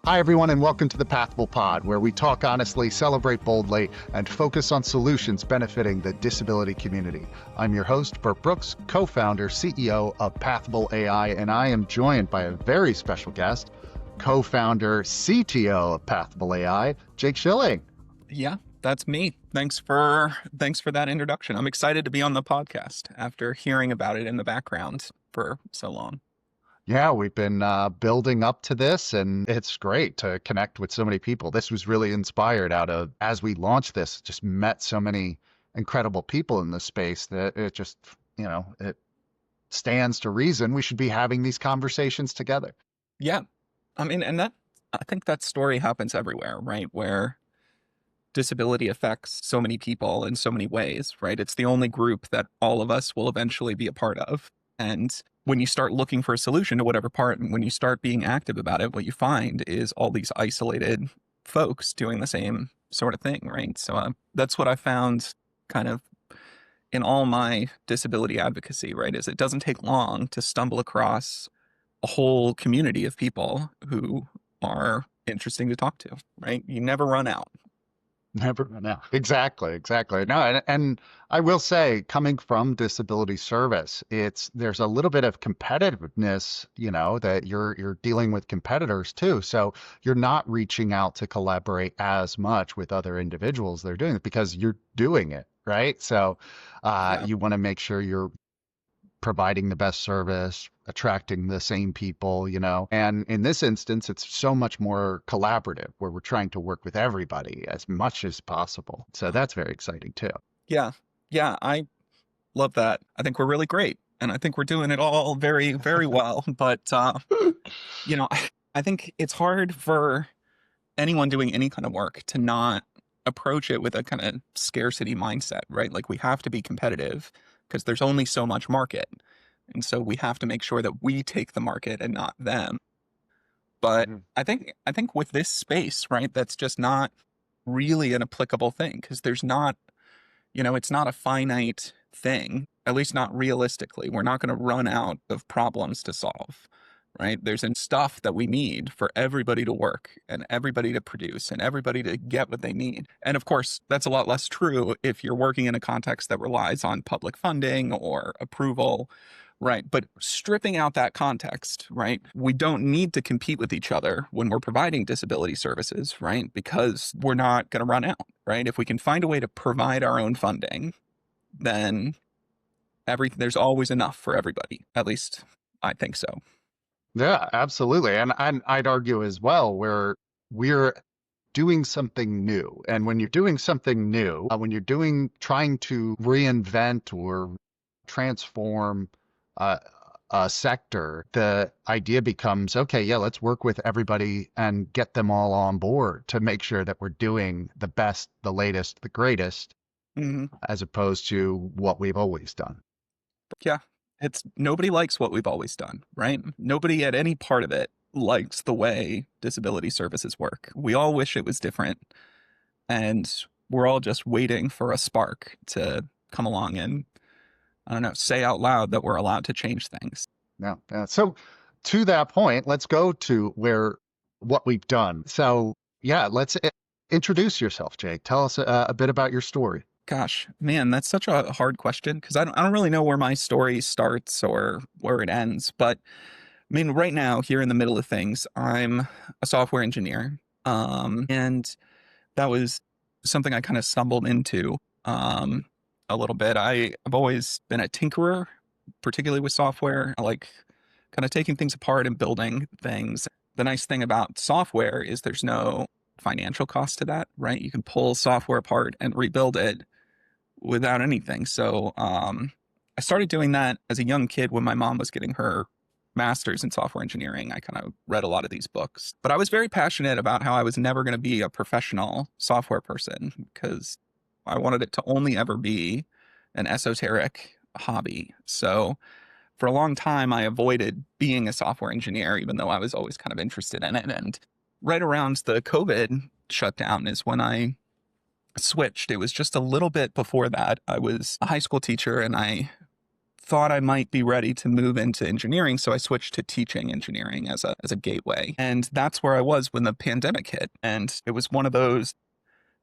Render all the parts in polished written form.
Hi, everyone, and welcome to the PathAble Pod, where we talk honestly, celebrate boldly, and focus on solutions benefiting the disability community. I'm your host, Burt Brooks, co-founder, CEO of PathAble AI, and I am joined by a very special guest, co-founder, CTO of PathAble AI, Jake Shilling. Yeah, that's me. Thanks for that introduction. I'm excited to be on the podcast after hearing about it in the background for so long. Yeah, we've been building up to this, and it's great to connect with so many people. This was really inspired out of, as we launched this, just met so many incredible people in this space that it just, it stands to reason we should be having these conversations together. Yeah. I mean, I think that story happens everywhere, right? Where disability affects so many people in so many ways, right? It's the only group that all of us will eventually be a part of. And when you start looking for a solution to whatever part, and when you start being active about it, what you find is all these isolated folks doing the same sort of thing, right? So that's what I found kind of in all my disability advocacy, right? Is it doesn't take long to stumble across a whole community of people who are interesting to talk to, right? You never run out. Never run out. Exactly. No, and I will say, coming from disability service, there's a little bit of competitiveness, that you're dealing with competitors too. So you're not reaching out to collaborate as much with other individuals. They're doing it because you're doing it, right? So Yeah. you want to make sure you're providing the best service, attracting the same people, And in this instance, it's so much more collaborative where we're trying to work with everybody as much as possible. So that's very exciting too. Yeah. Yeah. I love that. I think we're really great. And I think we're doing it all very, very well. But, I think it's hard for anyone doing any kind of work to not approach it with a kind of scarcity mindset, right? Like we have to be competitive because there's only so much market. And so we have to make sure that we take the market and not them. But I think with this space, right, that's just not really an applicable thing because there's not, it's not a finite thing, at least not realistically. We're not going to run out of problems to solve, right? There's stuff that we need for everybody to work and everybody to produce and everybody to get what they need. And of course, that's a lot less true if you're working in a context that relies on public funding or approval, right? But stripping out that context, right? We don't need to compete with each other when we're providing disability services, right? Because we're not going to run out, right? If we can find a way to provide our own funding, then there's always enough for everybody. At least I think so. Yeah, absolutely. And I'd argue as well where we're doing something new. And when you're doing something new, when you're trying to reinvent or transform a sector, the idea becomes, okay, yeah, let's work with everybody and get them all on board to make sure that we're doing the best, the latest, the greatest, as opposed to what we've always done. Yeah. Nobody likes what we've always done, right? Nobody at any part of it likes the way disability services work. We all wish it was different. And we're all just waiting for a spark to come along and, I don't know, say out loud that we're allowed to change things. Yeah. So to that point, let's go to what we've done. So yeah, let's introduce yourself, Jake. Tell us a bit about your story. Gosh, man, that's such a hard question because I don't really know where my story starts or where it ends. But I mean, right now, here in the middle of things, I'm a software engineer. And that was something I kind of stumbled into a little bit. I've always been a tinkerer, particularly with software. I like kind of taking things apart and building things. The nice thing about software is there's no financial cost to that, right? You can pull software apart and rebuild it without anything. So I started doing that as a young kid when my mom was getting her master's in software engineering. I kind of read a lot of these books, but I was very passionate about how I was never going to be a professional software person because I wanted it to only ever be an esoteric hobby. So for a long time, I avoided being a software engineer, even though I was always kind of interested in it. And right around the COVID shutdown is when I switched. It was just a little bit before that. I was a high school teacher and I thought I might be ready to move into engineering, so I switched to teaching engineering as a gateway. And that's where I was when the pandemic hit. And it was one of those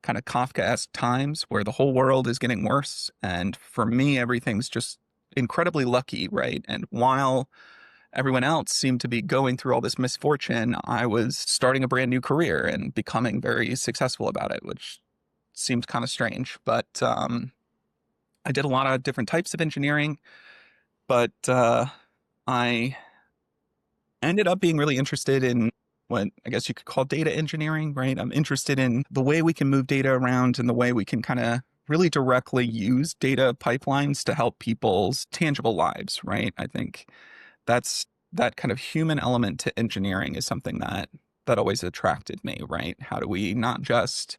kind of Kafka-esque times where the whole world is getting worse. And for me, everything's just incredibly lucky, right? And while everyone else seemed to be going through all this misfortune, I was starting a brand new career and becoming very successful about it, which seemed kind of strange. But I did a lot of different types of engineering, but I ended up being really interested in what I guess you could call data engineering, right? I'm interested in the way we can move data around and the way we can kind of really directly use data pipelines to help people's tangible lives, right? I think that's that kind of human element to engineering is something that always attracted me, right? How do we not just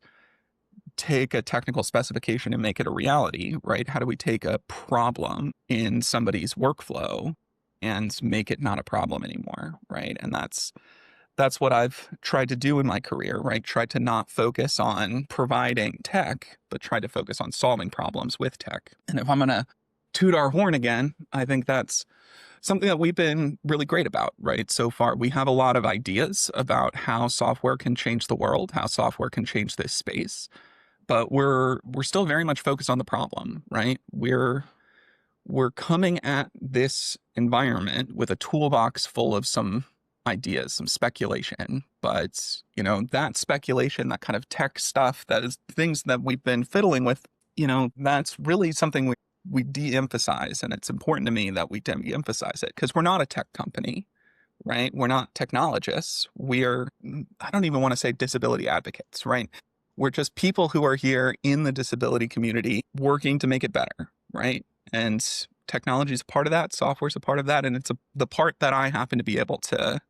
take a technical specification and make it a reality, right? How do we take a problem in somebody's workflow and make it not a problem anymore, right? And that's what I've tried to do in my career, right? Try to not focus on providing tech, but try to focus on solving problems with tech. And if I'm going to toot our horn again, I think that's something that we've been really great about, right? So far, we have a lot of ideas about how software can change the world, how software can change this space, but we're still very much focused on the problem, right? We're coming at this environment with a toolbox full of some ideas, some speculation, but that speculation, that kind of tech stuff, that is things that we've been fiddling with, that's really something we de-emphasize, and it's important to me that we de-emphasize it because we're not a tech company, right? We're not technologists. I don't even want to say disability advocates, right? We're just people who are here in the disability community working to make it better, right? And technology is a part of that, software is a part of that, and it's the part that I happen to be able to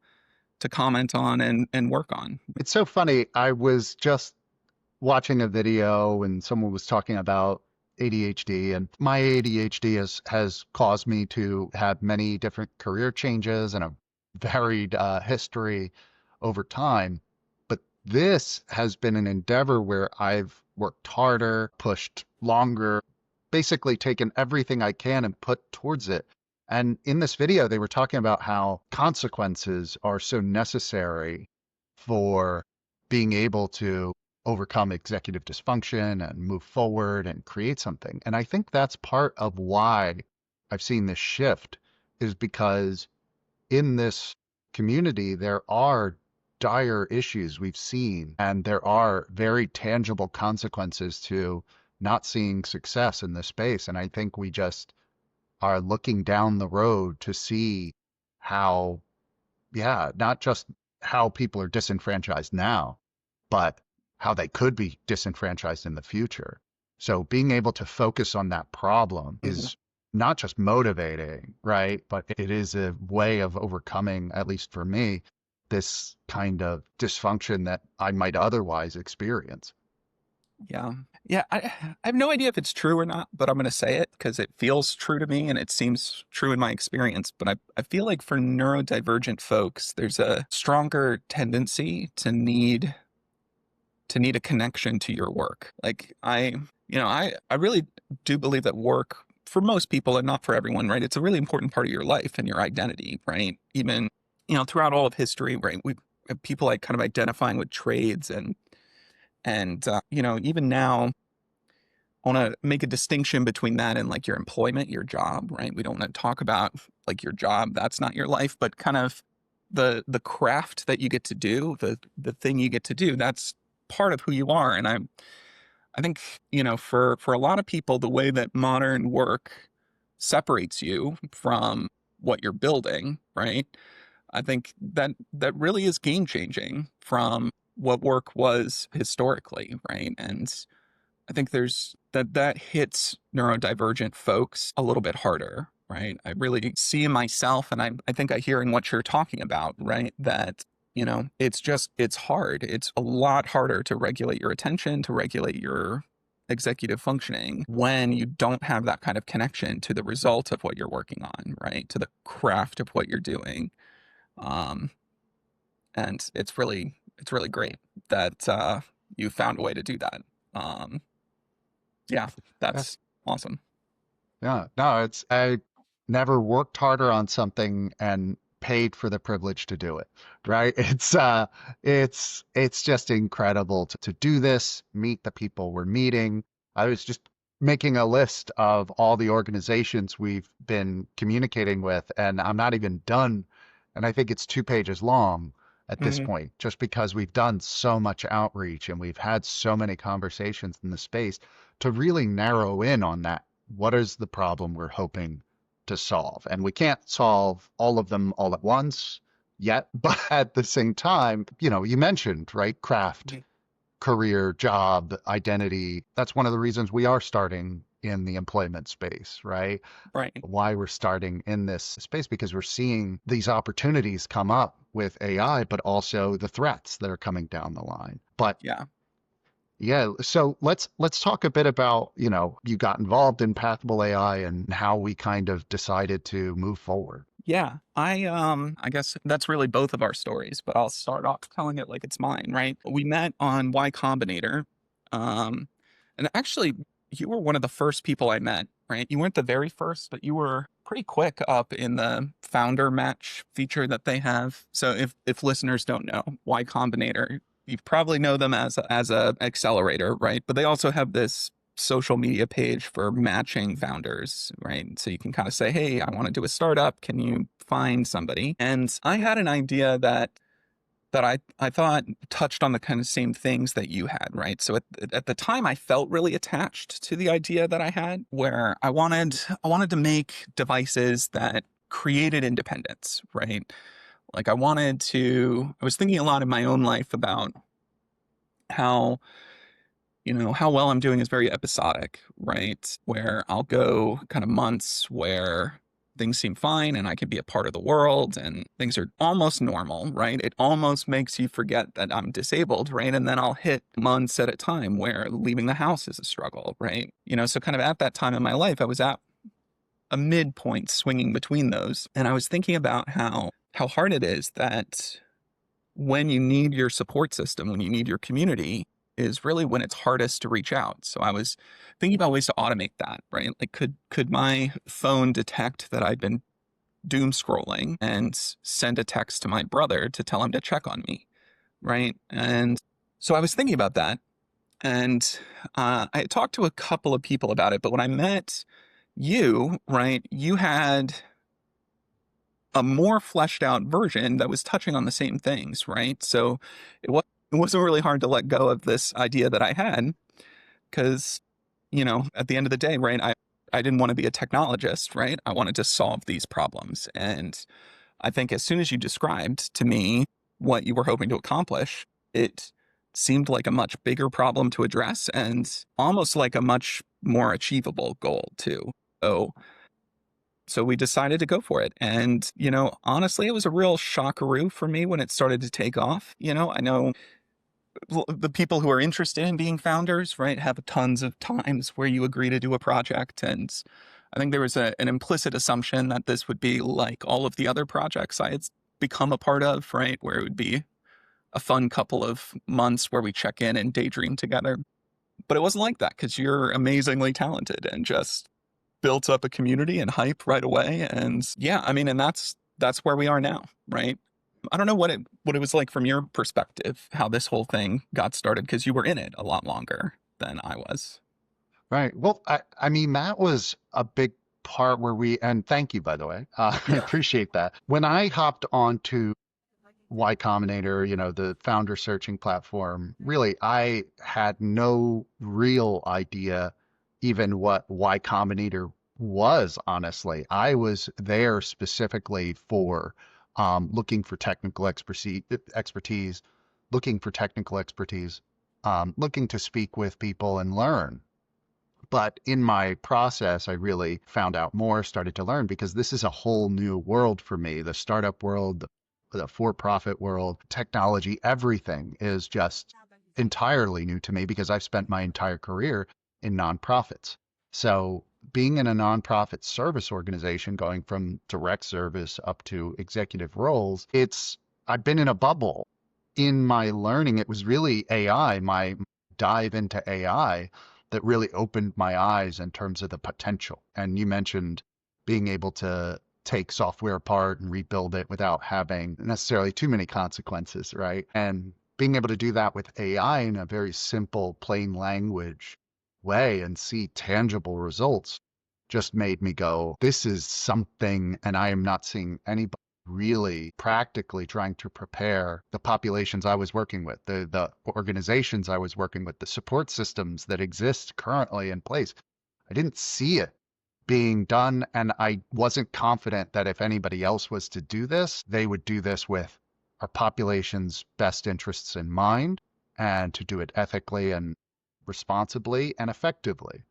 comment on and work on. It's so funny. I was just watching a video and someone was talking about ADHD, and my ADHD has caused me to have many different career changes and a varied history over time. But this has been an endeavor where I've worked harder, pushed longer, basically taken everything I can and put towards it. And in this video, they were talking about how consequences are so necessary for being able to overcome executive dysfunction and move forward and create something. And I think that's part of why I've seen this shift is because in this community, there are dire issues we've seen, and there are very tangible consequences to not seeing success in this space. And I think we just are looking down the road to see how, yeah, not just how people are disenfranchised now, but how they could be disenfranchised in the future. So being able to focus on that problem Mhm. is not just motivating, right? But it is a way of overcoming, at least for me, this kind of dysfunction that I might otherwise experience. Yeah. Yeah. I have no idea if it's true or not, but I'm going to say it because it feels true to me and it seems true in my experience. But I feel like for neurodivergent folks, there's a stronger tendency to need a connection to your work. Like I really do believe that work for most people and not for everyone, right? It's a really important part of your life and your identity, right? Even, throughout all of history, right? We have people like kind of identifying with trades and even now I want to make a distinction between that and like your employment, your job, right? We don't want to talk about like your job, that's not your life, but kind of the craft that you get to do, the thing you get to do, that's part of who you are. And I think, for a lot of people, the way that modern work separates you from what you're building, right? I think that really is game changing from what work was historically, right? And I think there's that hits neurodivergent folks a little bit harder, right? I really see in myself, and I think I hear in what you're talking about, right? That, it's hard. It's a lot harder to regulate your attention, to regulate your executive functioning when you don't have that kind of connection to the result of what you're working on, right? To the craft of what you're doing. Um, and it's really great that you found a way to do that. Um, yeah, Yeah, that's awesome. yeah. No, it's I. never worked harder on something and paid for the privilege to do it, right? It's just incredible to do this, meet the people we're meeting. I was just making a list of all the organizations we've been communicating with, and I'm not even done. And I think it's 2 pages long at this Hmm. point, just because we've done so much outreach and we've had so many conversations in the space to really narrow in on that. What is the problem we're hoping to solve? And we can't solve all of them all at once yet, but at the same time, you mentioned, right? Craft, career, job, identity. That's one of the reasons we are starting in the employment space, right? Right. Why we're starting in this space, because we're seeing these opportunities come up with AI, but also the threats that are coming down the line. But Yeah. yeah, so let's talk a bit about, you got involved in PathAble AI and how we kind of decided to move forward. Yeah, I guess that's really both of our stories, but I'll start off telling it like it's mine, right? We met on Y Combinator. Um, and actually you were one of the first people I met, right? You weren't the very first, but you were pretty quick up in the founder match feature that they have. So if listeners don't know, Y Combinator, you probably know them as a accelerator, right? But they also have this social media page for matching founders, right? So you can kind of say, hey, I want to do a startup. Can you find somebody? And I had an idea that I thought touched on the kind of same things that you had, right? So at the time I felt really attached to the idea that I had where I wanted to make devices that created independence, right? Like I was thinking a lot in my own life about how how well I'm doing is very episodic, right? Where I'll go kind of months where things seem fine and I can be a part of the world and things are almost normal, right? It almost makes you forget that I'm disabled, right? And then I'll hit months at a time where leaving the house is a struggle, right? So kind of at that time in my life, I was at a midpoint swinging between those. And I was thinking about how hard it is that when you need your support system, when you need your community, is really when it's hardest to reach out. So I was thinking about ways to automate that, right? Like could my phone detect that I'd been doom scrolling and send a text to my brother to tell him to check on me, right? And so I was thinking about that, and I had talked to a couple of people about it, but when I met you, right, you had a more fleshed out version that was touching on the same things, right? So it wasn't really hard to let go of this idea that I had because, at the end of the day, right, I didn't want to be a technologist, right? I wanted to solve these problems. And I think as soon as you described to me what you were hoping to accomplish, it seemed like a much bigger problem to address and almost like a much more achievable goal too. So we decided to go for it. And, honestly, it was a real shockaroo for me when it started to take off. I know the people who are interested in being founders, right, have tons of times where you agree to do a project. And I think there was an implicit assumption that this would be like all of the other projects I had become a part of, right, where it would be a fun couple of months where we check in and daydream together. But it wasn't like that because you're amazingly talented and just built up a community and hype right away. And yeah, I mean, and that's where we are now, right? I don't know what it was like from your perspective, how this whole thing got started, because you were in it a lot longer than I was. Right. Well, I mean, that was a big part where and thank you, by the way. I Yeah. appreciate that. When I hopped onto Y Combinator, the founder searching platform, really, I had no real idea even what Y Combinator was, honestly. I was there specifically for looking for technical expertise, looking for technical expertise, looking to speak with people and learn. But in my process, I really found out more, started to learn because this is a whole new world for me. The startup world, the for-profit world, technology, everything is just entirely new to me because I've spent my entire career in nonprofits. So being in a nonprofit service organization, going from direct service up to executive roles, I've been in a bubble. In my learning, it was really AI, my dive into AI that really opened my eyes in terms of the potential. And you mentioned being able to take software apart and rebuild it without having necessarily too many consequences, right? And being able to do that with AI in a very simple, plain language way and see tangible results just made me go, this is something, and I am not seeing anybody really practically trying to prepare the populations I was working with, the organizations I was working with, the support systems that exist currently in place. I didn't see it being done, and I wasn't confident that if anybody else was to do this, they would do this with our population's best interests in mind and to do it ethically and responsibly and effectively.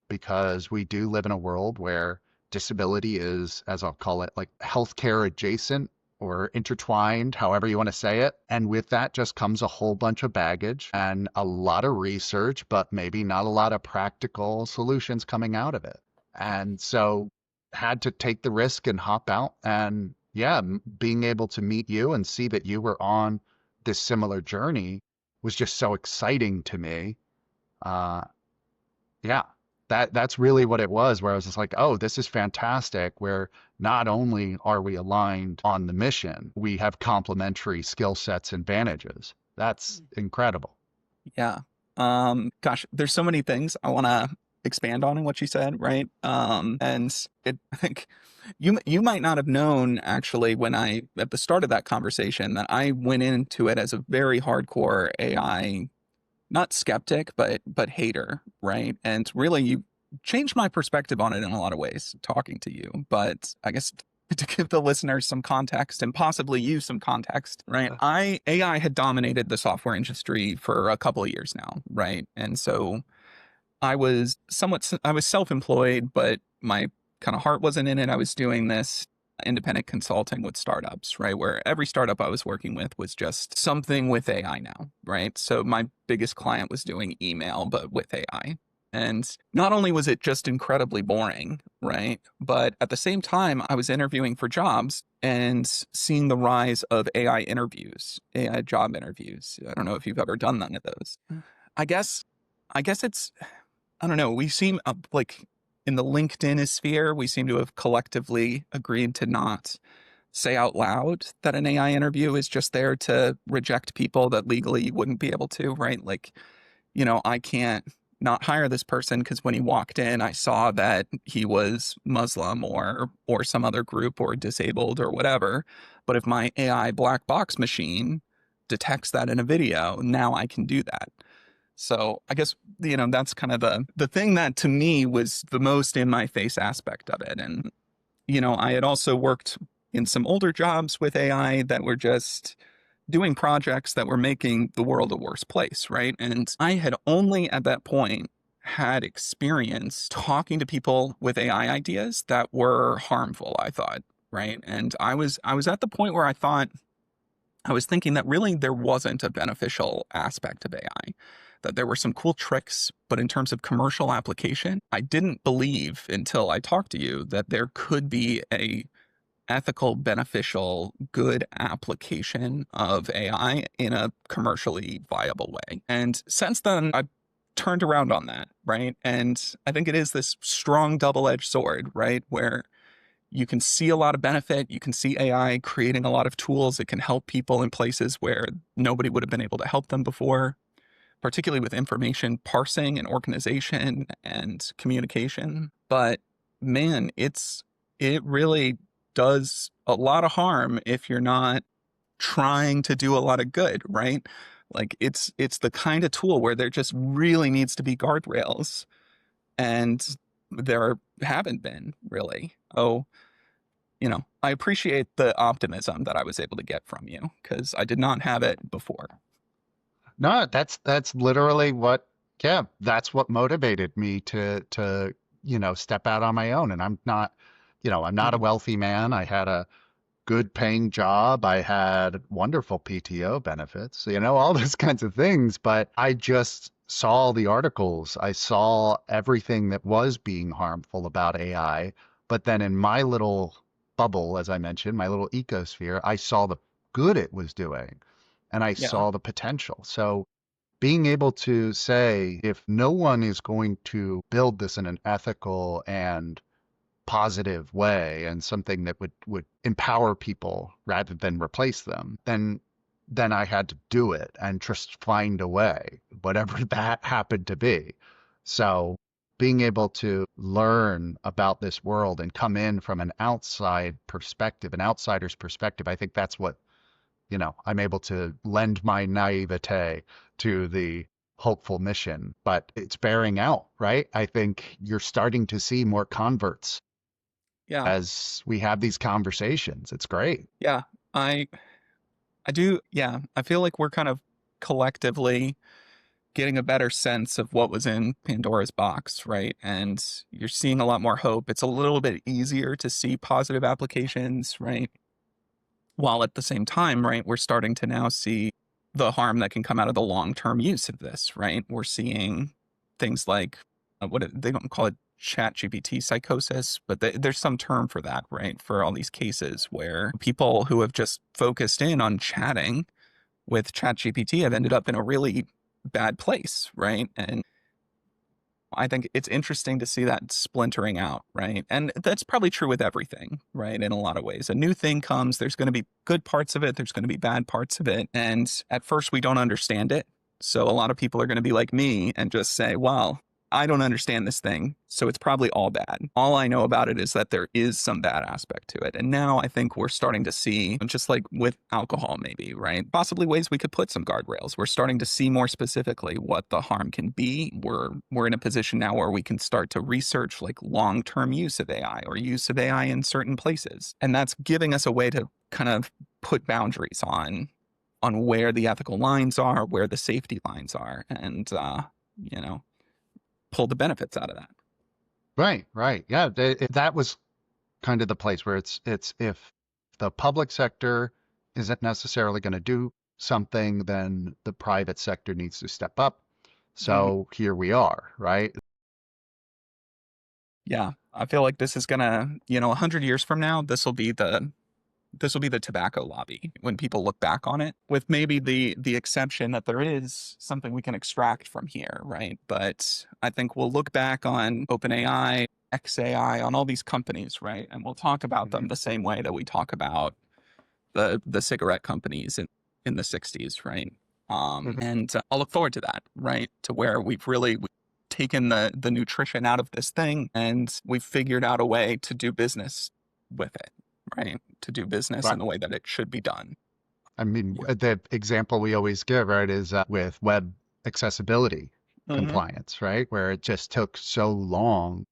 Because we do live in a world where disability is, as I'll call it, like healthcare adjacent or intertwined, however you want to say it. And with that just comes a whole bunch of baggage and a lot of research, but maybe not a lot of practical solutions coming out of it. And so had to take the risk and hop out. And yeah, being able to meet you and see that you were on this similar journey was just so exciting to me. Uh, yeah, that's really what it was, where I was just like, oh, this is fantastic, where not only are we aligned on the mission, we have complementary skill sets and advantages. That's incredible. Yeah. Gosh, there's so many things I want to expand on in what you said, right? And I think you might not have known actually when I at the start of that conversation that I went into it as a very hardcore AI, not skeptic, but hater, right? And really, you changed my perspective on it in a lot of ways talking to you. But I guess to give the listeners some context and possibly you some context, right? AI had dominated the software industry for a couple of years now, right? And so I was self-employed, but my kind of heart wasn't in it. I was doing this independent consulting with startups, right? Where every startup I was working with was just something with AI now, right? So my biggest client was doing email, but with AI. And not only was it just incredibly boring, right? But at the same time, I was interviewing for jobs and seeing the rise of AI interviews, AI job interviews. I don't know if you've ever done none of those. I guess, I guess it's I don't know. We seem like in the LinkedIn sphere, we seem to have collectively agreed to not say out loud that an AI interview is just there to reject people that legally you wouldn't be able to, right? Like, I can't not hire this person because when he walked in, I saw that he was Muslim or some other group or disabled or whatever. But if my AI black box machine detects that in a video, now I can do that. So I guess, that's kind of the thing that to me was the most in my face aspect of it. And, I had also worked in some older jobs with AI that were just doing projects that were making the world a worse place, right? And I had only at that point had experience talking to people with AI ideas that were harmful, I thought, right? And I was at the point where I was thinking that really there wasn't a beneficial aspect of AI, that there were some cool tricks, but in terms of commercial application, I didn't believe until I talked to you that there could be a ethical, beneficial, good application of AI in a commercially viable way. And since then, I've turned around on that, right? And I think it is this strong double-edged sword, right? Where you can see a lot of benefit. You can see AI creating a lot of tools that can help people in places where nobody would have been able to help them before, particularly with information parsing and organization and communication. But man, it really does a lot of harm if you're not trying to do a lot of good, right? Like it's the kind of tool where there just really needs to be guardrails, and there haven't been really. I appreciate the optimism that I was able to get from you because I did not have it before. No, that's literally what, yeah, that's what motivated me to, step out on my own. And I'm not a Mhm. wealthy man. I had a good paying job. I had wonderful PTO benefits, all those kinds of things. But I just saw the articles. I saw everything that was being harmful about AI. But then in my little bubble, as I mentioned, my little ecosphere, I saw the good it was doing and I Yeah. saw the potential. So being able to say, if no one is going to build this in an ethical and positive way and something that would empower people rather than replace them, then I had to do it and just find a way, whatever that happened to be. So being able to learn about this world and come in from an outside perspective, an outsider's perspective, I think that's what, I'm able to lend my naivete to the hopeful mission, but it's bearing out, right? I think you're starting to see more converts Yeah. as we have these conversations. It's great. Yeah. I I do, yeah. I feel like we're kind of collectively getting a better sense of what was in Pandora's box, right? And you're seeing a lot more hope. It's a little bit easier to see positive applications, right? While at the same time, right, we're starting to now see the harm that can come out of the long-term use of this, right? We're seeing things like they don't call it chat GPT psychosis, but there's some term for that, right? For all these cases where people who have just focused in on chatting with chat GPT have ended up in a really bad place, right? And I think it's interesting to see that splintering out, right? And that's probably true with everything, right? In a lot of ways. A new thing comes, there's going to be good parts of it, there's going to be bad parts of it. And at first, we don't understand it. So a lot of people are going to be like me and just say, well, I don't understand this thing, so it's probably all bad. All I know about it is that there is some bad aspect to it. And now I think we're starting to see, just like with alcohol, maybe, right? Possibly ways we could put some guardrails. We're starting to see more specifically what the harm can be. We're in a position now where we can start to research like long-term use of AI or use of AI in certain places. And that's giving us a way to kind of put boundaries on where the ethical lines are, where the safety lines are, and you know, pull the benefits out of that. Right, right. Yeah, that was kind of the place where it's if the public sector isn't necessarily going to do something, then the private sector needs to step up. Mm. So here we are, right? Yeah, I feel like this is gonna, 100 years from now, this will be the tobacco lobby when people look back on it, with maybe the exception that there is something we can extract from here, right? But I think we'll look back on OpenAI, XAI, on all these companies, right? And we'll talk about them Mhm, the same way that we talk about the cigarette companies in the 60s, right? mhm. And I'll look forward to that, right? To where we've taken the nutrition out of this thing and we've figured out a way to do business with it, right? To do business in Right. the way that it should be done. I mean, Yeah. the example we always give, right, is with web accessibility Hmm. compliance, right, where it just took so long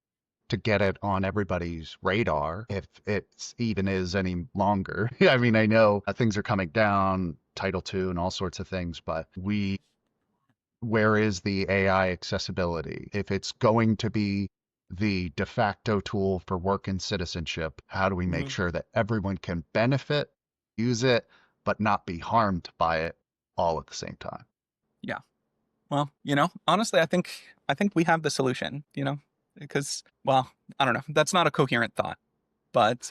to get it on everybody's radar, if it even is any longer. I mean, I know things are coming down, Title II and all sorts of things, but where is the AI accessibility? If it's going to be the de facto tool for work and citizenship, how do we make Hmm. sure that everyone can benefit, use it, but not be harmed by it all at the same time? Yeah. Well, honestly, I think we have the solution, because, well, I don't know. That's not a coherent thought, but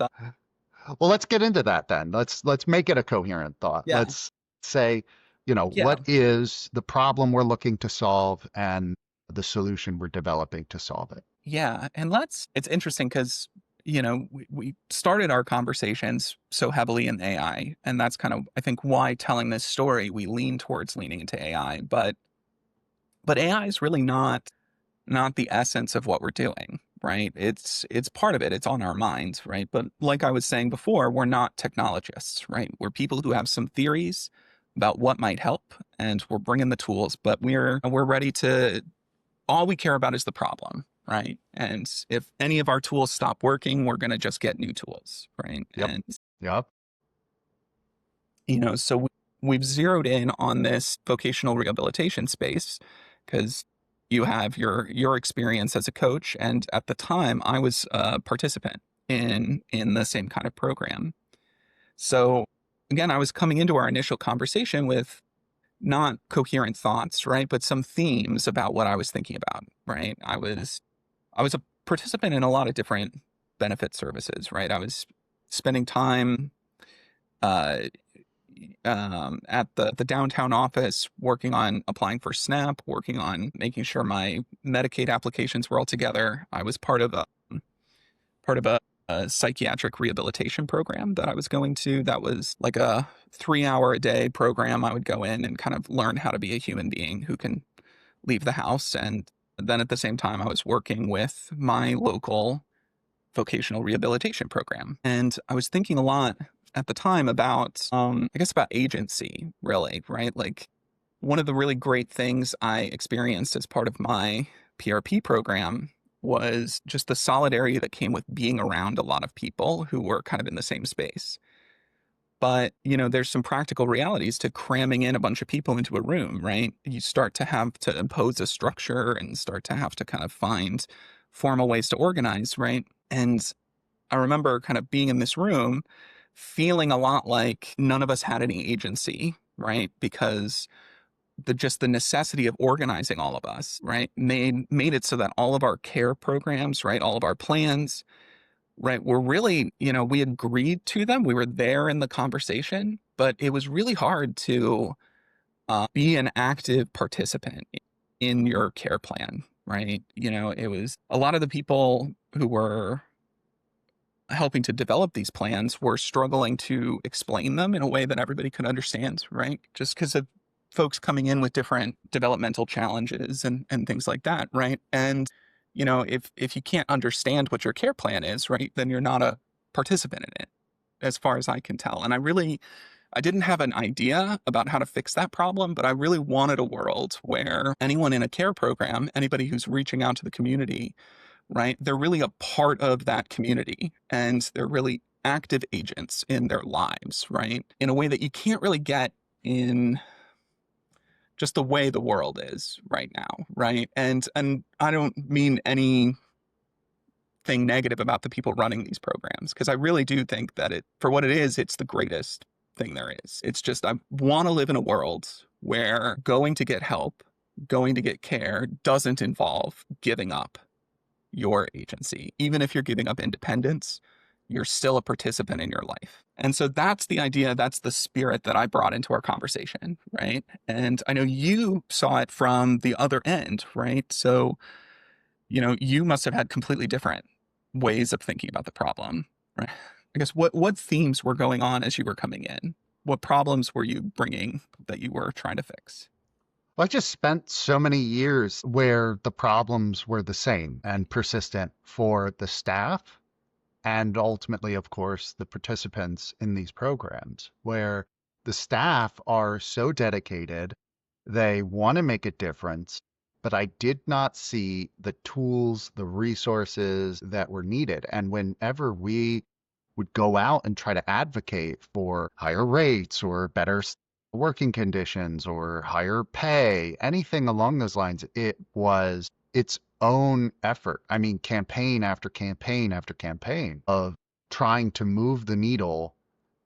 Well, let's get into that then. Let's make it a coherent thought. yeah, Let's say, yeah. what is the problem we're looking to solve and the solution we're developing to solve it. Yeah, and it's interesting because, we started our conversations so heavily in AI, and that's kind of, I think, why telling this story, we lean towards leaning into AI, but AI is really not the essence of what we're doing, right? It's part of it. It's on our minds, right? But like I was saying before, we're not technologists, right? We're people who have some theories about what might help, and we're bringing the tools, but we're ready to all we care about is the problem, right? And if any of our tools stop working, we're going to just get new tools, right? Yep. And, Yep. so we've zeroed in on this vocational rehabilitation space because you have your experience as a coach, and at the time I was a participant in the same kind of program. So again, I was coming into our initial conversation with not coherent thoughts, right? But some themes about what I was thinking about, right? I was a participant in a lot of different benefit services, right? I was spending time uh, at the downtown office working on applying for SNAP, working on making sure my Medicaid applications were all together. I was part of part of a psychiatric rehabilitation program that I was going to. That was like a 3 hour a day program. I would go in and kind of learn how to be a human being who can leave the house. And then at the same time, I was working with my local vocational rehabilitation program. And I was thinking a lot at the time about, I guess, about agency, really, right? Like one of the really great things I experienced as part of my PRP program was just the solidarity that came with being around a lot of people who were kind of in the same space. But, there's some practical realities to cramming in a bunch of people into a room, right? You start to have to impose a structure and start to have to kind of find formal ways to organize, right? And I remember kind of being in this room feeling a lot like none of us had any agency, right? Because the necessity of organizing all of us, right, made it so that all of our care programs, right, all of our plans, right, were really, we agreed to them. We were there in the conversation, but it was really hard to be an active participant in your care plan, right? It was a lot of the people who were helping to develop these plans were struggling to explain them in a way that everybody could understand, right? Just because of folks coming in with different developmental challenges and things like that, right? And if you can't understand what your care plan is, right, then you're not a participant in it, as far as I can tell. And I didn't have an idea about how to fix that problem, but I really wanted a world where anyone in a care program, anybody who's reaching out to the community, right? They're really a part of that community and they're really active agents in their lives, right? In a way that you can't really get in just the way the world is right now, right? And I don't mean anything negative about the people running these programs because I really do think that for what it is, it's the greatest thing there is. It's just I want to live in a world where going to get help, going to get care doesn't involve giving up your agency. Even if you're giving up independence, you're still a participant in your life. And so that's the idea, that's the spirit that I brought into our conversation, right? And I know you saw it from the other end, right? So, you must have had completely different ways of thinking about the problem, right? I guess what themes were going on as you were coming in? What problems were you bringing that you were trying to fix? I just spent so many years where the problems were the same and persistent for the staff and ultimately, of course, the participants in these programs, where the staff are so dedicated, they want to make a difference, but I did not see the tools, the resources that were needed. And whenever we would go out and try to advocate for higher rates or better working conditions or higher pay, anything along those lines, it was its own effort. I mean, campaign after campaign after campaign of trying to move the needle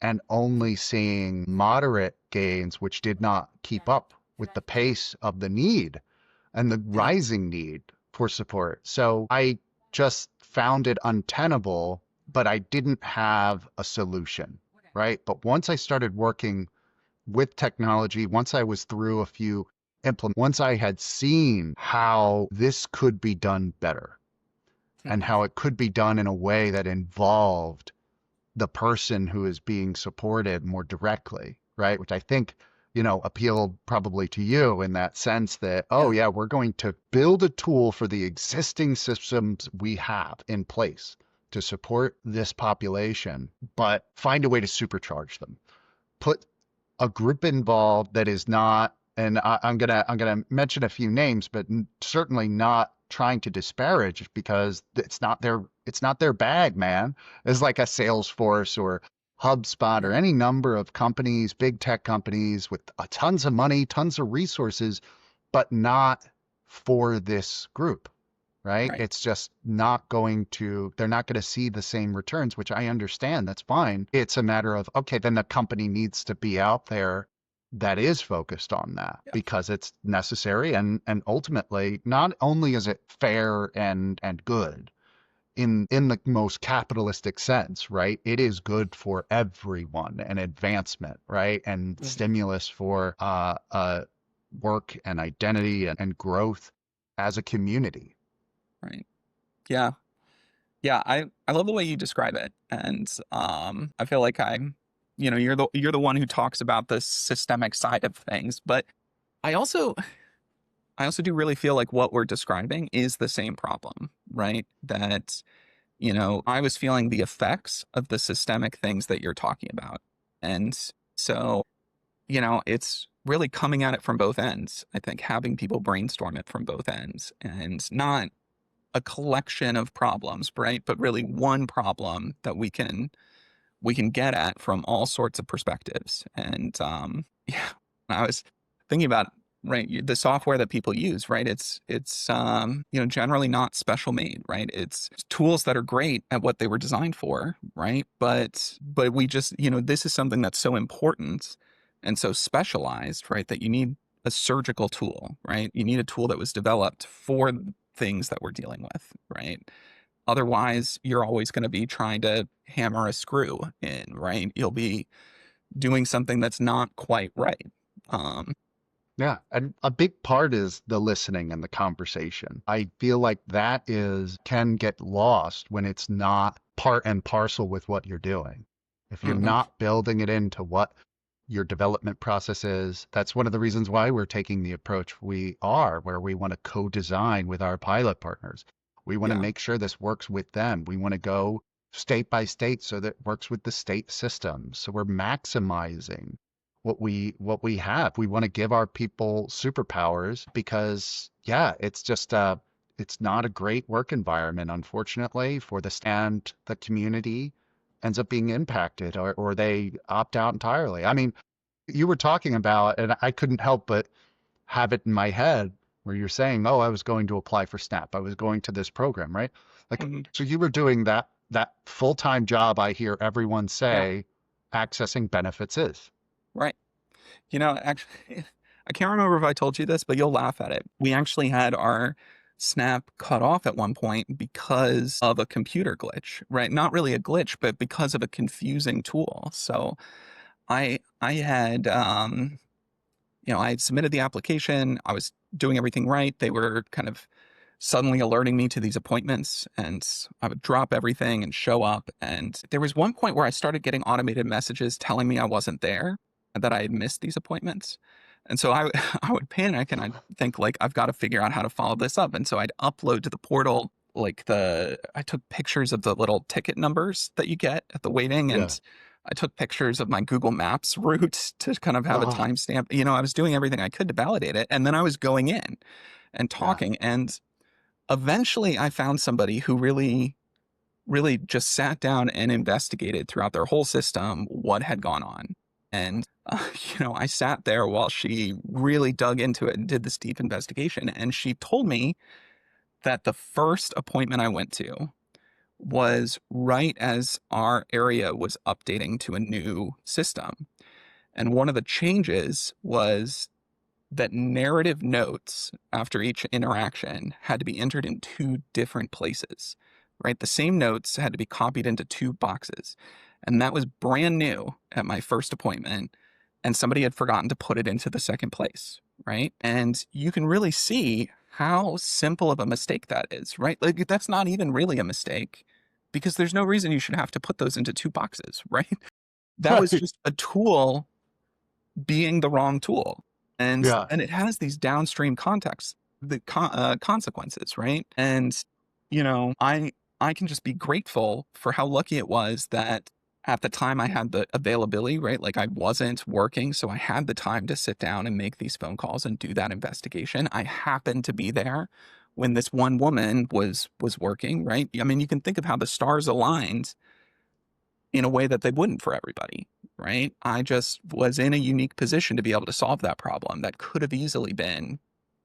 and only seeing moderate gains, which did not keep up with the pace of the need and the Yeah. rising need for support. So I just found it untenable, but I didn't have a solution, right? But once I started working with technology, once I was through a few once I had seen how this could be done better and how it could be done in a way that involved the person who is being supported more directly, right? Which I think, appealed probably to you in that sense that, oh, Yeah. yeah, we're going to build a tool for the existing systems we have in place to support this population, but find a way to supercharge them. Put a group involved that is not, and I'm gonna mention a few names, but certainly not trying to disparage because it's not their bag, man. It's like a Salesforce or HubSpot or Yeah. any number of companies, big tech companies with tons of money, tons of resources, but not for this group, right? Right. It's just not going to, they're not going to see the same returns, which I understand. That's fine. It's a matter of, okay, then the company needs to be out there that is focused on that Yeah. because it's necessary and ultimately not only is it fair and good in the most capitalistic sense, right? It is good for everyone and advancement, right? And Mhm. stimulus for work and identity and growth as a community. Right. Yeah. Yeah, I love the way you describe it. And I feel like you're the one who talks about the systemic side of things, but I also I also do really feel like what we're describing is the same problem, right? That, I was feeling the effects of the systemic things that you're talking about. And so, it's really coming at it from both ends. I think having people brainstorm it from both ends and not a collection of problems, right? But really one problem that we can get at from all sorts of perspectives. And yeah, I was thinking about right the software that people use, right? It's generally not special made, right? It's tools that are great at what they were designed for, right? But we just this is something that's so important and so specialized, right? That you need a surgical tool, right? You need a tool that was developed for things that we're dealing with, right? Otherwise, you're always going to be trying to hammer a screw in, right? You'll be doing something that's not quite right. Um, Yeah, and a big part is the listening and the conversation. I feel like that is can get lost when it's not part and parcel with what you're doing. If you're mhm, not building it into what your development process is, that's one of the reasons why we're taking the approach we are, where we want to co-design with our pilot partners. We want to yeah, make sure this works with them. We want to go state by state so that it works with the state system. So we're maximizing what we have. We want to give our people superpowers because yeah, it's just it's not a great work environment, unfortunately, for the community ends up being impacted or they opt out entirely. I mean, you were talking about, and I couldn't help but have it in my head where you're saying, "Oh, I was going to apply for SNAP. I was going to this program, right?" Like, mhm, so you were doing that full-time job I hear everyone yeah, say accessing benefits is. right. Actually, I can't remember if I told you this, but you'll laugh at it. We actually had our Snap cut off at one point because of a computer glitch, right? Not really a glitch, but because of a confusing tool. So I had I had submitted the application. I was doing everything right. They were kind of suddenly alerting me to these appointments, and I would drop everything and show up. And there was one point where I started getting automated messages telling me I wasn't there and that I had missed these appointments. And so I, I would panic and I'd think like, I've got to figure out how to follow this up. And so I'd upload to the portal, I took pictures of the little ticket numbers that you get at the waiting. Yeah. And I took pictures of my Google Maps route to kind of have a Oh, timestamp. I was doing everything I could to validate it. And then I was going in and yeah. talking. And eventually I found somebody who really, really just sat down and investigated throughout their whole system what had gone on. And, I sat there while she really dug into it and did this deep investigation. And she told me that the first appointment I went to was right as our area was updating to a new system. And one of the changes was that narrative notes after each interaction had to be entered in two different places, right? The same notes had to be copied into two boxes. And that was brand new at my first appointment. And somebody had forgotten to put it into the second place, right? And you can really see how simple of a mistake that is, right? Like, that's not even really a mistake because there's no reason you should have to put those into two boxes, right? That was Right. just a tool being the wrong tool. And Yeah. and it has these downstream contexts, consequences, right? And I can just be grateful for how lucky it was that at the time I had the availability, right? Like I wasn't working, so I had the time to sit down and make these phone calls and do that investigation. I happened to be there when this one woman was working, right? I mean, you can think of how the stars aligned in a way that they wouldn't for everybody, right? I just was in a unique position to be able to solve that problem that could have easily been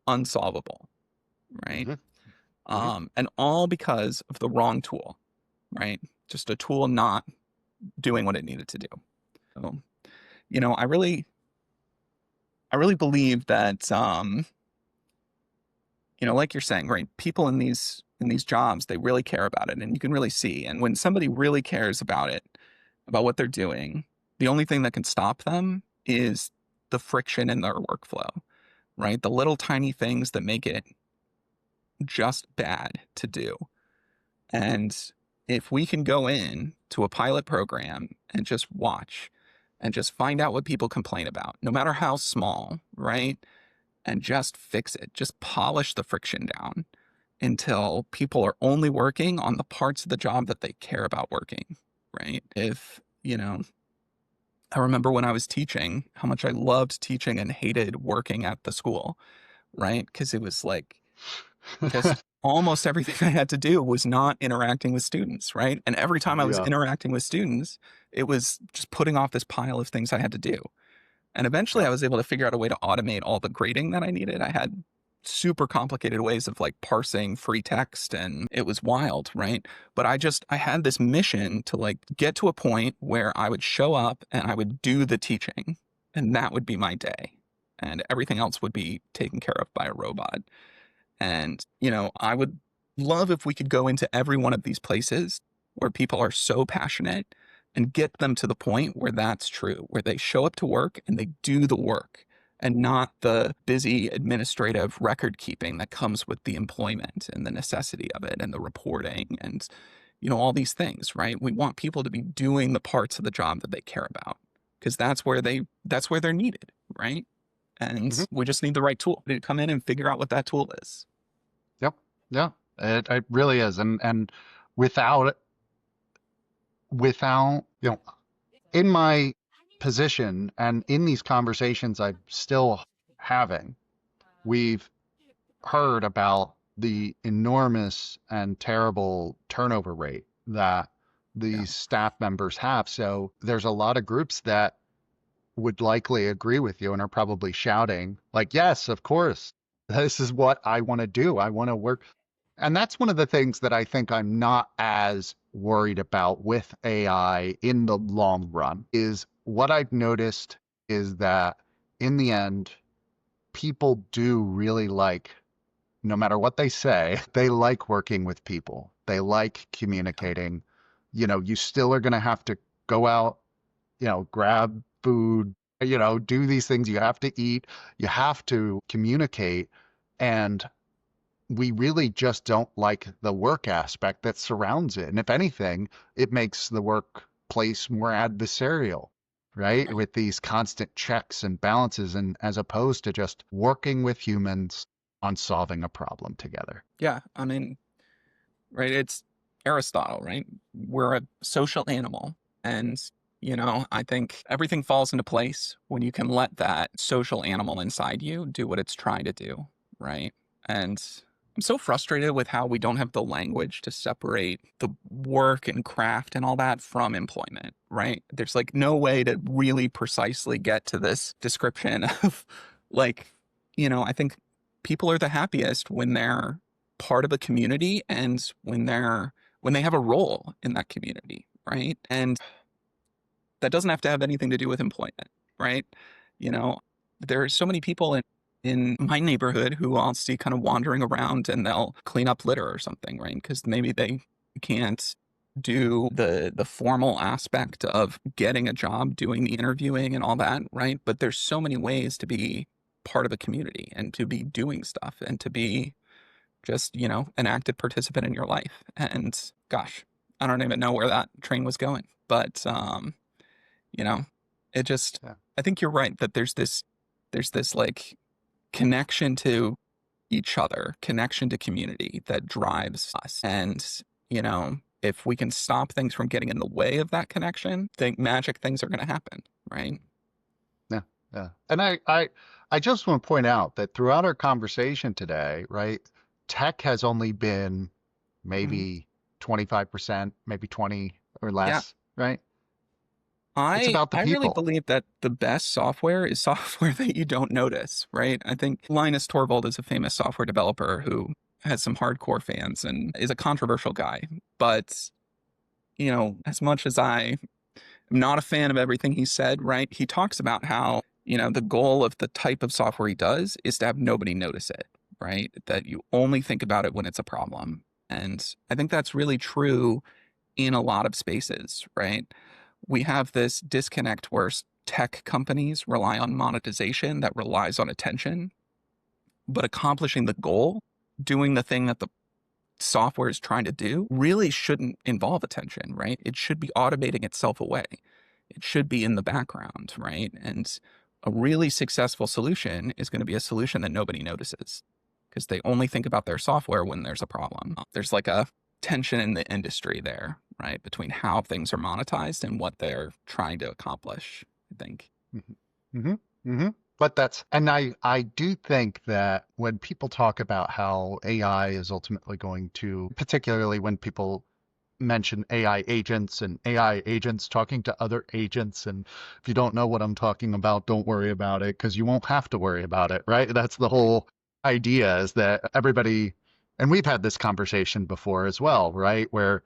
unsolvable, right? Hmm. Hmm. And all because of the wrong tool, right? Just a tool not doing what it needed to do. So, I really believe that, like you're saying, right? People in these jobs, they really care about it, and you can really see. And when somebody really cares about it, about what they're doing, the only thing that can stop them is the friction in their workflow, right? The little tiny things that make it just bad to do. And if we can go in to a pilot program and just watch and just find out what people complain about, no matter how small, right? And just fix it, just polish the friction down until people are only working on the parts of the job that they care about working, right? If, I remember when I was teaching, how much I loved teaching and hated working at the school, right? Because it was like just almost everything I had to do was not interacting with students, right? And every time I was Yeah. interacting with students, it was just putting off this pile of things I had to do. And eventually I Yep. was able to figure out a way to automate all the grading that I needed. I had super complicated ways of like parsing free text and it was wild, right? But I had this mission to like get to a point where I would show up and I would do the teaching and that would be my day. And everything else would be taken care of by a robot. And, I would love if we could go into every one of these places where people are so passionate and get them to the point where that's true, where they show up to work and they do the work and not the busy administrative record keeping that comes with the employment and the necessity of it and the reporting and, all these things, right? We want people to be doing the parts of the job that they care about because that's where they're needed, right? And Mhm. we just need the right tool to come in and figure out what that tool is. Yep. Yeah. It really is. And without without, in my position and in these conversations I'm still having, we've heard about the enormous and terrible turnover rate that Yeah. these staff members have. So there's a lot of groups that would likely agree with you and are probably shouting, like, yes, of course, this is what I want to do. I want to work. And that's one of the things that I think I'm not as worried about with AI in the long run is what I've noticed is that in the end, people do really like, no matter what they say, they like working with people. They like communicating. You still are going to have to go out, grab food, do these things. You have to eat, you have to communicate. And we really just don't like the work aspect that surrounds it. And if anything, it makes the workplace more adversarial, right? With these constant checks and balances, and as opposed to just working with humans on solving a problem together. Yeah. I mean, right. It's Aristotle, right? We're a social animal. And, I think everything falls into place when you can let that social animal inside you do what it's trying to do. Right. And I'm so frustrated with how we don't have the language to separate the work and craft and all that from employment, right? There's like no way to really precisely get to this description of like, I think people are the happiest when they're part of a community and when they have a role in that community, right? And that doesn't have to have anything to do with employment, right? You know, there are so many people in my neighborhood who I'll see kind of wandering around and they'll clean up litter or something, right? Because maybe they can't do the formal aspect of getting a job, doing the interviewing and all that, right? But there's so many ways to be part of a community and to be doing stuff and to be just, an active participant in your life. And gosh, I don't even know where that train was going, but you know, it just, Yeah. I think you're right that there's this like connection to each other, connection to community that drives us. And, if we can stop things from getting in the way of that connection, think magic things are going to happen, right? Yeah. Yeah. And I just want to point out that throughout our conversation today, right, tech has only been Mhm. maybe 25%, maybe 20 or Yeah. less, right? It's I about the I really people. believe that the best software is software that you don't notice, right? I think Linus Torvald is a famous software developer who has some hardcore fans and is a controversial guy. But, as much as I am not a fan of everything he said, right? He talks about how, the goal of the type of software he does is to have nobody notice it, right? That you only think about it when it's a problem. And I think that's really true in a lot of spaces, right? We have this disconnect where tech companies rely on monetization that relies on attention, but accomplishing the goal, doing the thing that the software is trying to do really shouldn't involve attention, right? It should be automating itself away. It should be in the background, right? And a really successful solution is going to be a solution that nobody notices because they only think about their software when there's a problem. There's like a tension in the industry there, right? Between how things are monetized and what they're trying to accomplish, I think. Hmm. Hmm. But I do think that when people talk about how AI is ultimately going to, particularly when people mention AI agents and AI agents talking to other agents. And if you don't know what I'm talking about, don't worry about it because you won't have to worry about it, right? That's the whole idea is that everybody, and we've had this conversation before as well, right? Where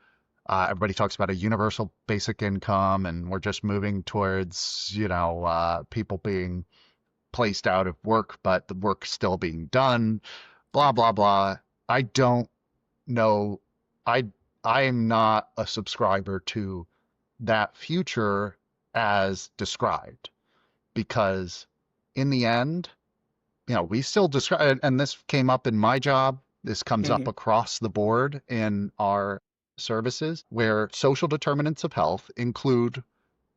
everybody talks about a universal basic income and we're just moving towards, people being placed out of work, but the work still being done, blah, blah, blah. I don't know. I I am not a subscriber to that future as described because in the end, we still describe, and this came up in my job. This comes up Hmm. across the board in our services where social determinants of health include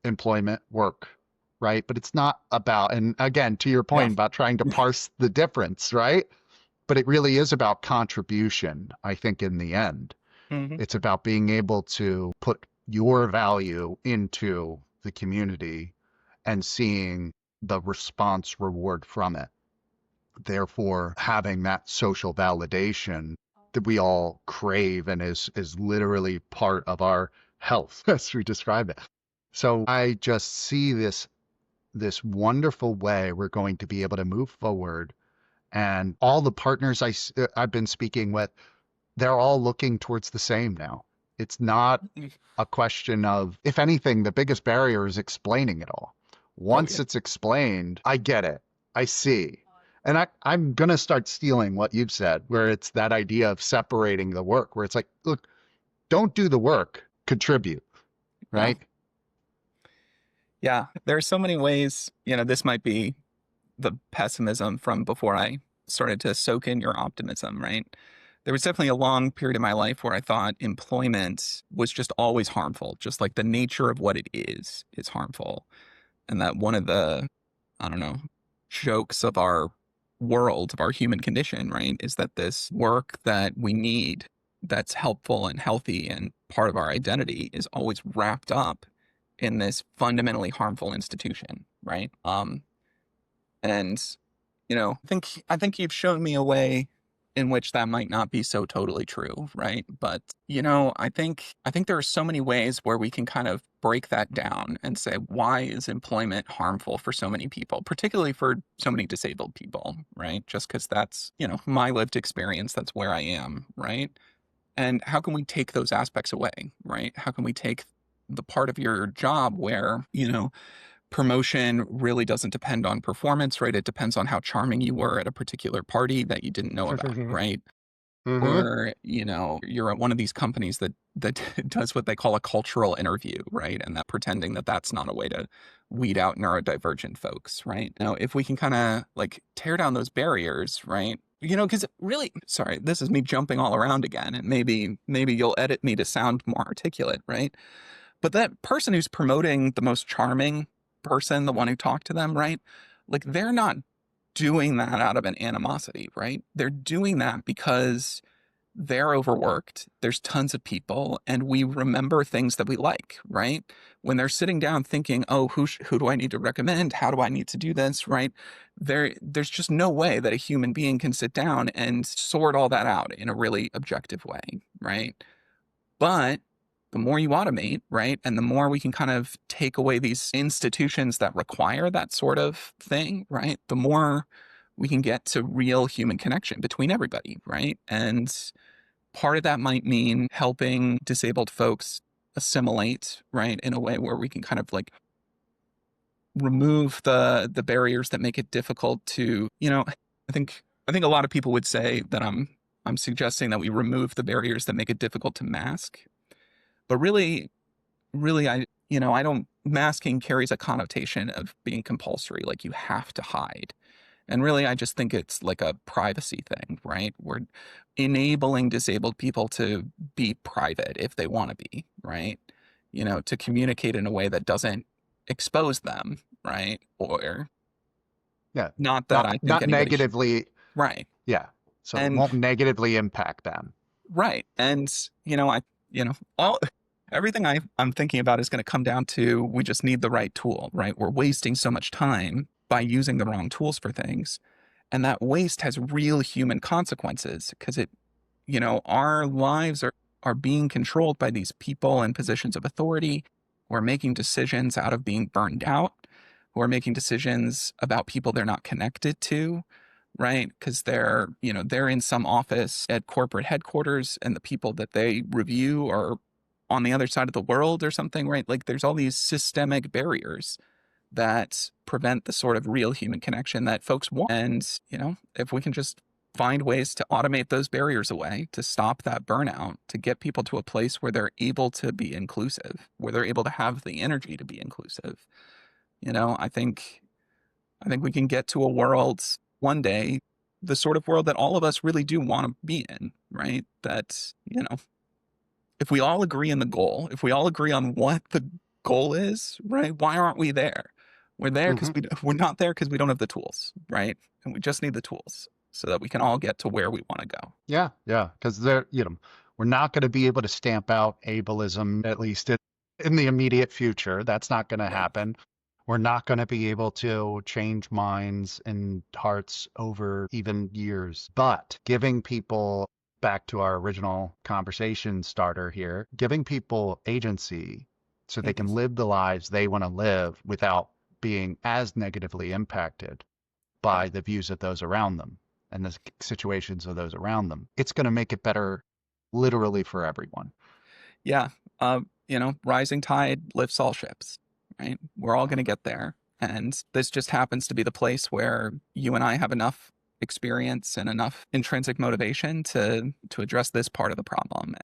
employment, work, right? But it's not about, and again, to your Yeah. point about trying to parse the difference, right? But it really is about contribution, I think, in the end. Hmm. It's about being able to put your value into the community and seeing the response reward from it. Therefore, having that social validation that we all crave and is literally part of our health as we describe it. So I just see this wonderful way we're going to be able to move forward and all the partners I've been speaking with, they're all looking towards the same now. It's not a question of, if anything, the biggest barrier is explaining it all. Oh, Once yeah. it's explained, I get it. I see. And I'm going to start stealing what you've said, where it's that idea of separating the work, where it's like, look, don't do the work, contribute, Yeah. right? Yeah. There are so many ways, this might be the pessimism from before I started to soak in your optimism, right? There was definitely a long period of my life where I thought employment was just always harmful, just like the nature of what it is harmful. And that one of the, I don't know, jokes of our world, of our human condition, right, is that this work that we need that's helpful and healthy and part of our identity is always wrapped up in this fundamentally harmful institution, right? And I think you've shown me a way in which that might not be so totally true, right? But I think there are so many ways where we can kind of break that down and say, why is employment harmful for so many people, particularly for so many disabled people, right? Just because that's, my lived experience, that's where I am, right? And how can we take those aspects away, right? How can we take the part of your job where, promotion really doesn't depend on performance, right? It depends on how charming you were at a particular party that you didn't know about, right? Hmm. Or, you're at one of these companies that does what they call a cultural interview, right? And that pretending that that's not a way to weed out neurodivergent folks, right? Now, if we can kind of like tear down those barriers, right? Because really, sorry, this is me jumping all around again, and maybe you'll edit me to sound more articulate, right? But that person who's promoting the most charming person, the one who talked to them, right? Like they're not doing that out of an animosity, right? They're doing that because they're overworked. There's tons of people, and we remember things that we like, right? When they're sitting down thinking, "Oh, who do I need to recommend? How do I need to do this?" Right? There's just no way that a human being can sit down and sort all that out in a really objective way, right? But the more you automate, right, and the more we can kind of take away these institutions that require that sort of thing, right, the more we can get to real human connection between everybody, right? And part of that might mean helping disabled folks assimilate, right, in a way where we can kind of like remove the barriers that make it difficult to, I think a lot of people would say that I'm suggesting that we remove the barriers that make it difficult to mask. But really, I don't, masking carries a connotation of being compulsory, like you have to hide. And really, I just think it's like a privacy thing, right? We're enabling disabled people to be private if they want to be, right? To communicate in a way that doesn't expose them, right? Or Yeah. not that Not I think not anybody should, negatively. right? Yeah. So it And won't negatively impact them. right. And, all everything I'm thinking about is going to come down to we just need the right tool, right? We're wasting so much time by using the wrong tools for things. And that waste has real human consequences because our lives are being controlled by these people in positions of authority who are making decisions out of being burned out, who are making decisions about people they're not connected to, right? Because they're in some office at corporate headquarters and the people that they review are on the other side of the world or something, right? Like there's all these systemic barriers that prevent the sort of real human connection that folks want. And, if we can just find ways to automate those barriers away, to stop that burnout, to get people to a place where they're able to be inclusive, where they're able to have the energy to be inclusive, I think we can get to a world one day, the sort of world that all of us really do want to be in, right? That, if we all agree on the goal, if we all agree on what the goal is, right? Why aren't we there? We're there because Hmm. we're not there because we don't have the tools, right? And we just need the tools so that we can all get to where we want to go. Yeah, yeah, because we're not going to be able to stamp out ableism, at least in the immediate future. That's not going to Right. happen. We're not going to be able to change minds and hearts over even years. But giving people, back to our original conversation starter here, giving people agency so they Mhm. can live the lives they want to live without being as negatively impacted Yeah. by the views of those around them and the situations of those around them. It's going to make it better literally for everyone. Yeah. Rising tide lifts all ships, right? We're all going to get there. And this just happens to be the place where you and I have enough experience and enough intrinsic motivation to address this part of the problem.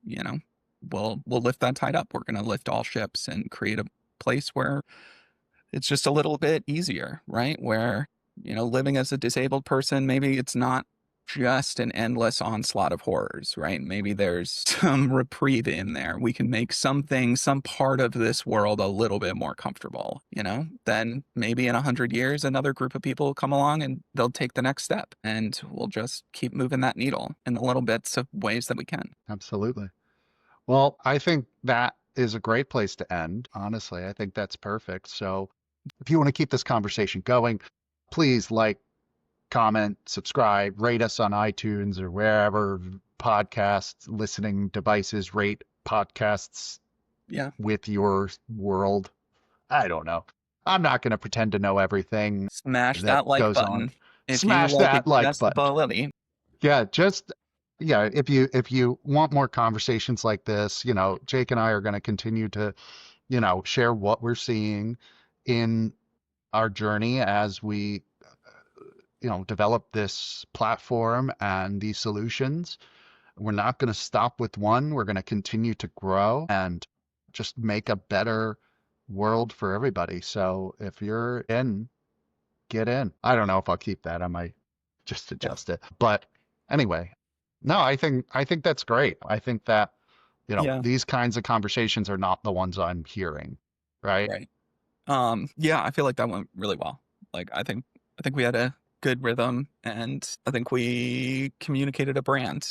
We'll lift that tide up. We're going to lift all ships and create a place where it's just a little bit easier, right? Where, living as a disabled person, maybe it's not just an endless onslaught of horrors, right? Maybe there's some reprieve in there. We can make something, some part of this world a little bit more comfortable, Then maybe in 100 years, another group of people will come along and they'll take the next step and we'll just keep moving that needle in the little bits of ways that we can. Absolutely. Well, I think that is a great place to end. Honestly, I think that's perfect. So if you want to keep this conversation going, please like, comment, subscribe, rate us on iTunes or wherever podcast listening devices rate podcasts Yeah. with your world. I don't know. I'm not going to pretend to know everything Smash that that like goes on. button if you Smash like that like button. accessibility. Yeah, just yeah, if you want more conversations like this, Jake and I are going to continue to, share what we're seeing in our journey as we, develop this platform and these solutions. We're not going to stop with one. We're going to continue to grow and just make a better world for everybody. So if you're in, get in. I don't know if I'll keep that. I might just Yeah. adjust it. But anyway, no, I think that's great. I think that, Yeah. these kinds of conversations are not the ones I'm hearing, right? Right. Yeah, I feel like that went really well. Like I think we had a good rhythm and I think we communicated a brand